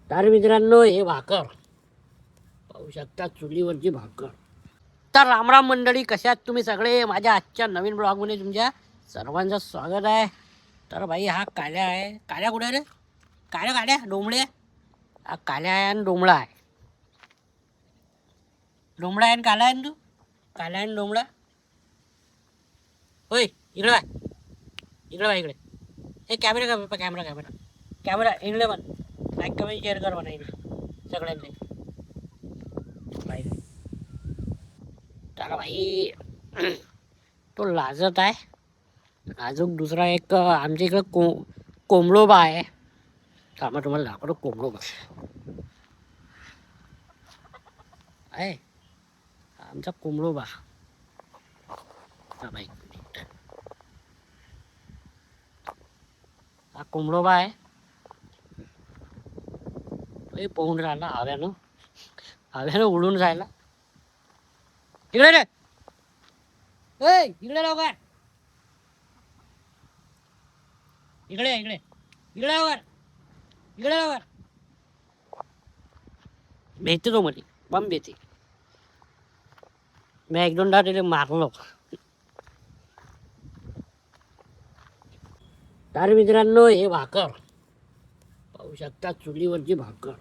तर मित्रांनो, हे भाकर पाहू शकता, चुलीवरची भाकर. तर रामराम मंडळी, कशा आहात तुम्ही सगळे? माझ्या आजच्या नवीन ब्लॉगमध्ये तुमच्या सर्वांचं स्वागत आहे. तर भाई, हा काल्या आहे. काल्या कुठे रे? काल्या डोंबळे. हा काल्या आहे आणि डोंबळा आहे. डोंबळा आहे आणि काला आहे ना तू. काला आहे आणि डोंबळा. होय, इकडे बाय, इकडे बाय, इकडे. हे कॅमेरा का? कॅमेरा कॅमेरा कॅमेरा इकडे पण. लाईक कमेंट शेअर कर म्हणा इकडे सगळ्यांनी. तर भाई, तो लाजत आहे. अजून दुसरा एक आमच्या इकडं कोंबडोबा आहे. थांबा, तुम्हाला दाखवतो. कोंबडोबा आहे आमचा कोंबडोबा. हा भाई, हा कोंबडोबा आहे. पोहून राहिला हव्यानं उडून जायला. इकडे रे, इकडे लवकर. इकडे इकडे इकडे लवकर, इकडे लवकर. भेटते तो मध्ये बम भेटते. मी एक दोनदा तिथे मारलो. तर मित्रांनो, हे भाकर पाहू शकता, चुलीवरची भाकर.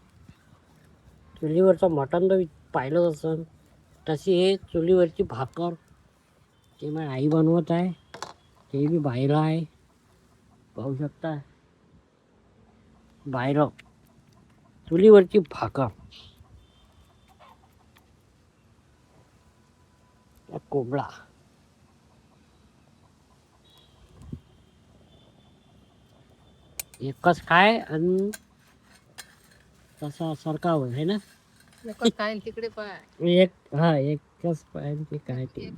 चुलीवरचं मटण तर पाहिलं असं, तशी हे चुलीवरची भाकर. ते माझी आई बनवत आहे. ते बी बाहेर आहे, पाहू शकता. बाहेर चुलीवरची भाकर. कोंबडा एकच काय आणि तसा सरकावर आहे ना. काय तिकडे पाय, एक हा एकच पाहिजे काय ते.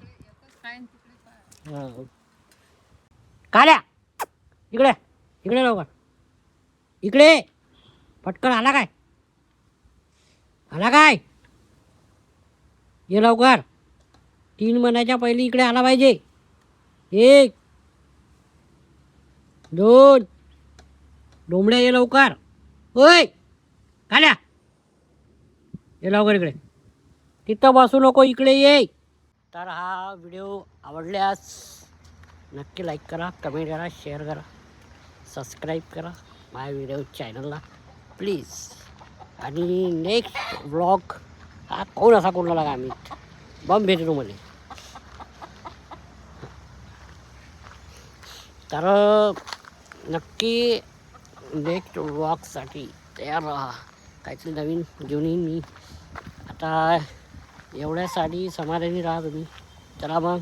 काय तिकडे पाय. हा. काल्या, इकडे इकडे लवकर. इकडे पटकन. आला काय? आला काय? ये लवकर. 3 महिन्याच्या पहिले इकडे आला पाहिजे. 1 2 डोंबड्या, ये लवकर. होय काल्या, ये लवकर इकडे. तिथं बसू नको, इकडे ये. तर हा व्हिडिओ आवडल्यास नक्की लाईक करा, कमेंट करा, शेअर करा, सबस्क्राईब करा माझ्या व्हिडिओ चॅनलला प्लीज. आणि नेक्स्ट व्लॉग हा कोण असा कोणाला लागा आम्ही बम भेटतो मध्ये. तर नक्की नेक्स्ट व्लॉगसाठी तयार राहा. काहीतरी नवीन घेऊन येईन मी. आता एवढ्यासाठी समाधानी राहा तुम्ही. चला मग.